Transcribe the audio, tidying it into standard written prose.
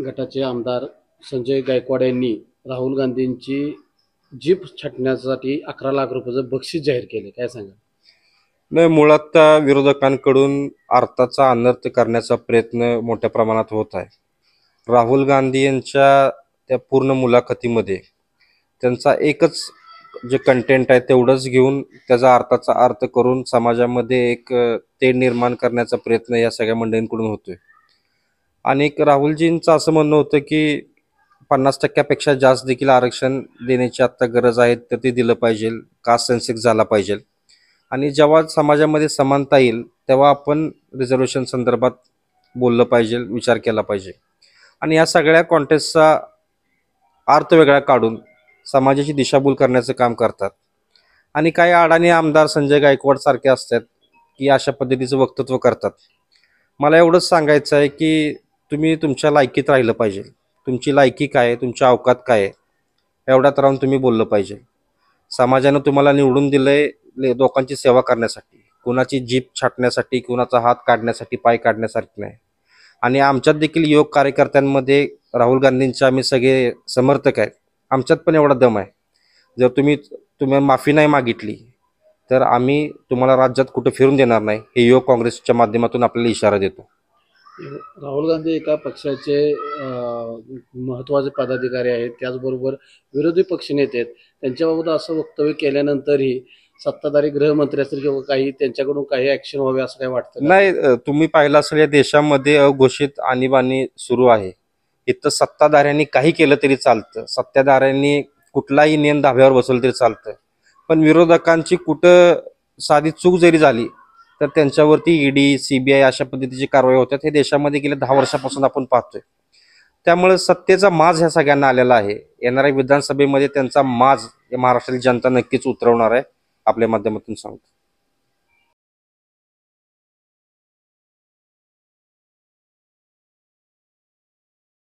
गटाचे आमदार संजय गायकवाड यांनी राहुल गांधींची जीप छाटण्यासाठी 11 लाख रुपयाचं बक्षीस जाहीर केले, काय सांगा? नाही, मुळात त्या विरोधकांकडून अर्थाचा अनर्थ करण्याचा प्रयत्न मोठ्या प्रमाणात होत आहे. राहुल गांधी यांच्या त्या पूर्ण मुलाखतीमध्ये त्यांचा एकच जे कंटेंट आहे तेवढंच घेऊन त्याचा अर्थाचा अर्थ करून समाजामध्ये एक तेढ निर्माण करण्याचा प्रयत्न या सगळ्या मंडळींकडून होतोय. आणि एक राहुलजींचं असं म्हणणं होतं की 50% जास्त देखील आरक्षण देण्याची आत्ता गरज आहे, तर ते दिलं पाहिजे, कास्ट सेन्सिक्स झाला पाहिजे. आणि जेव्हा समाजामध्ये समानता येईल तेव्हा आपण रिझर्वेशन संदर्भात बोललं पाहिजे, विचार केला पाहिजे. आणि या सगळ्या कॉन्टेस्टचा अर्थ वेगळा काढून समाजाची दिशाभूल करण्याचं काम करतात. आणि काही अडाणी आमदार संजय गायकवाड सारखे असतात की अशा पद्धतीचं वक्तव्य करतात. मला एवढंच सांगायचं आहे की तुम्ही तुमच्या लायकीत राहिलं पाहिजे. तुमची लायकी काय आहे, तुमची अवकात काय आहे, एवढ्यात राहून तुम्ही बोललं पाहिजे. समाजानं तुम्हाला निवडून दिलंय लोकांची सेवा करण्यासाठी, कुणाची जीभ छाटण्यासाठी, कुणाचा हात काढण्यासाठी, पाय काढण्यासाठी नाही. आणि आमच्यात देखील योग कार्यकर्त्यांमध्ये राहुल गांधींचे आम्ही सगळे समर्थक आहेत. आमच्यात पण एवढा दम आहे. जर तुम्ही माफी नाही मागितली तर आम्ही तुम्हाला राज्यात कुठं फिरून देणार नाही, हे योग काँग्रेसच्या माध्यमातून आपल्याला इशारा देतो. राहुल गांधी एका पक्षाचे महत्त्वाचे पदाधिकारी आहेत, त्याचबरोबर विरोधी पक्षनेते आहेत. त्यांच्याबाबत असं वक्तव्य केल्यानंतरही सत्ताधारी गृहमंत्री असतील किंवा काही त्यांच्याकडून काही ॲक्शन व्हावे असं काही वाटतं का? नाही, तुम्ही पाहिलं असेल या देशामध्ये अघोषित आणीबाणी सुरू आहे. इथं सत्ताधाऱ्यांनी काही केलं तरी चालतं, सत्ताधाऱ्यांनी कुठलाही नियम धाब्यावर बसवलं तरी चालतं. पण विरोधकांची कुठं साधी चूक जरी झाली तर त्यांच्यावरती ईडी, सीबीआय अशा पद्धतीची कारवाई होतात. हे देशामध्ये गेल्या 10 वर्षापासून आपण पाहतोय. त्यामुळे सत्तेचा माज ह्या सगळ्यांना आलेला आहे. येणाऱ्या विधानसभेमध्ये त्यांचा माज महाराष्ट्रातील जनता नक्कीच उतरवणार आहे, आपल्या माध्यमातून सांगतो.